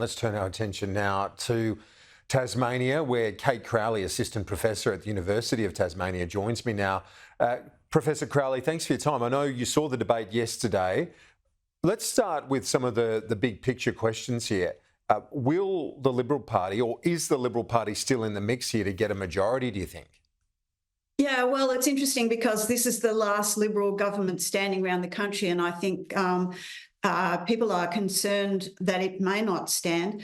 Let's turn our attention now to Tasmania, where Kate Crowley, Assistant Professor at the University of Tasmania, joins me now. Professor Crowley, thanks for your time. I know you saw the debate yesterday. Let's start with some of the big picture questions here. Will the Liberal Party, or is the Liberal Party still in the mix here to get a majority, do you think? Yeah, well, it's interesting because this is the last Liberal government standing around the country, and I think people are concerned that it may not stand.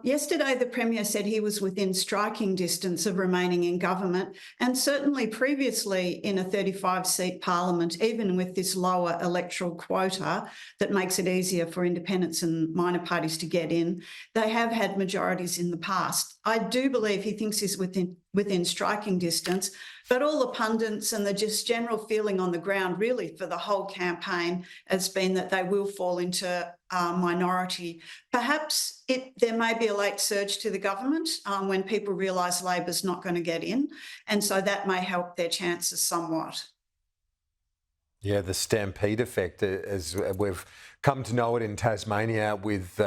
Yesterday, the Premier said he was within striking distance of remaining in government, and certainly previously in a 35-seat parliament, even with this lower electoral quota that makes it easier for independents and minor parties to get in, they have had majorities in the past. I do believe he thinks he's within striking distance, but all the pundits and the just general feeling on the ground really for the whole campaign has been that they will fall into minority. Perhaps there may be a late surge to the government when people realise Labor's not going to get in, and so that may help their chances somewhat. Yeah, the stampede effect, as we've come to know it in Tasmania, with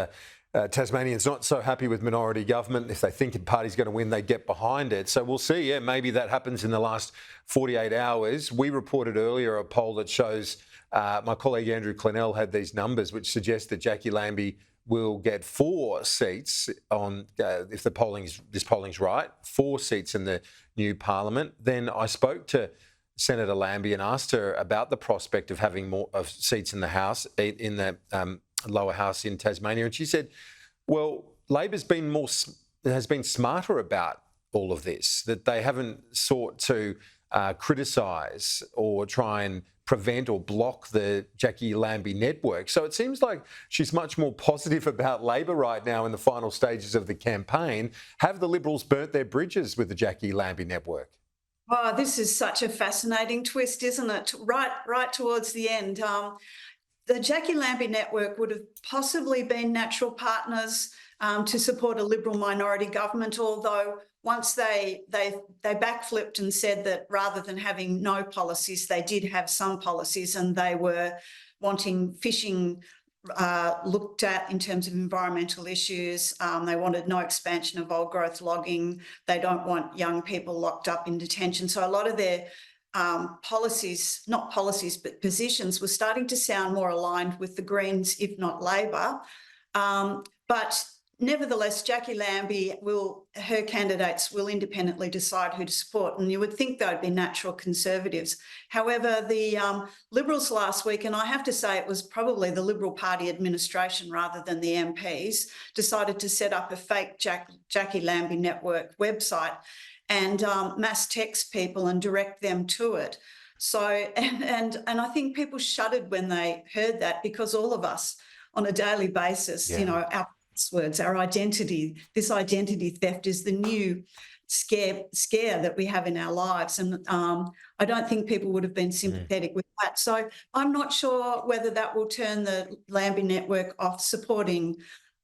Tasmanians not so happy with minority government. If they think a party's going to win, they get behind it. So we'll see. Yeah, maybe that happens in the last 48 hours. We reported earlier a poll that shows, my colleague Andrew Clennell had these numbers, which suggest that Jackie Lambie will get 4 seats on, if this polling's right, 4 seats in the new parliament. Then I spoke to Senator Lambie and asked her about the prospect of having more of seats in the House, in the lower house in Tasmania, and she said, well, Labor's has been smarter about all of this, that they haven't sought to criticise or try and prevent or block the Jackie Lambie Network. So it seems like she's much more positive about Labor right now in the final stages of the campaign. Have the Liberals burnt their bridges with the Jackie Lambie Network? Oh, this is such a fascinating twist, isn't it? Right towards the end. The Jackie Lambie Network would have possibly been natural partners to support a Liberal minority government, although once they backflipped and said that rather than having no policies, they did have some policies, and they were wanting fishing looked at in terms of environmental issues. They wanted no expansion of old growth logging. They don't want young people locked up in detention. So a lot of their policies, not policies, but positions were starting to sound more aligned with the Greens, if not Labor. But nevertheless, Jackie Lambie her candidates will independently decide who to support, and you would think they'd be natural Conservatives. However, the Liberals last week, and I have to say it was probably the Liberal Party administration rather than the MPs, decided to set up a fake Jackie Lambie Network website and mass text people and direct them to it. So, and I think people shuddered when they heard that, because all of us on a daily basis, our passwords, our identity, this identity theft is the new scare that we have in our lives. And I don't think people would have been sympathetic with that. So I'm not sure whether that will turn the Lambie Network off supporting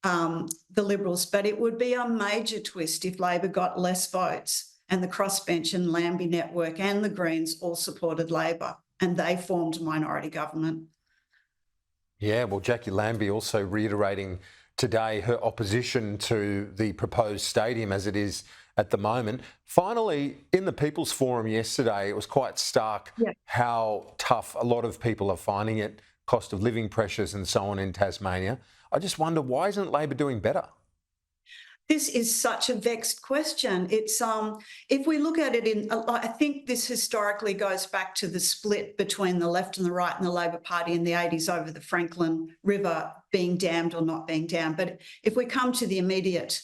the Liberals, but it would be a major twist if Labor got less votes and the crossbench and Lambie Network and the Greens all supported Labor and they formed a minority government. Yeah, well, Jackie Lambie also reiterating today her opposition to the proposed stadium as it is at the moment. Finally, in the People's Forum yesterday, it was quite stark how tough a lot of people are finding it, cost of living pressures and so on in Tasmania. I just wonder, why isn't Labor doing better? This is such a vexed question. It's if we look at it I think this historically goes back to the split between the left and the right and the Labor Party in the 80s over the Franklin River being dammed or not being dammed. But if we come to the immediate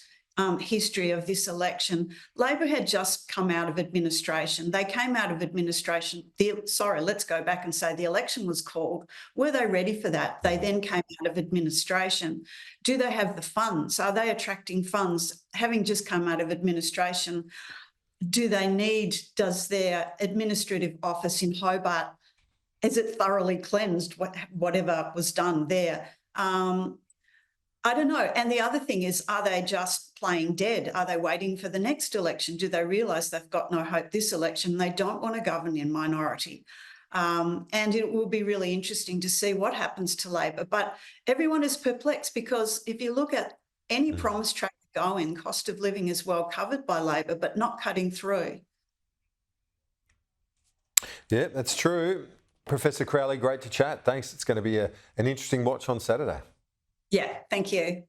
history of this election, Labor had just come out of administration. They came out of administration. Let's go back and say the election was called. Were they ready for that? They then came out of administration. Do they have the funds? Are they attracting funds? Having just come out of administration, does their administrative office in Hobart, is it thoroughly cleansed, whatever was done there? I don't know. And the other thing is, are they just playing dead? Are they waiting for the next election? Do they realise they've got no hope this election? They don't want to govern in minority. And it will be really interesting to see what happens to Labor. But everyone is perplexed because if you look at any promise track going, cost of living is well covered by Labor, but not cutting through. Yeah, that's true. Professor Crowley, great to chat. Thanks. It's going to be an interesting watch on Saturday. Yeah, thank you.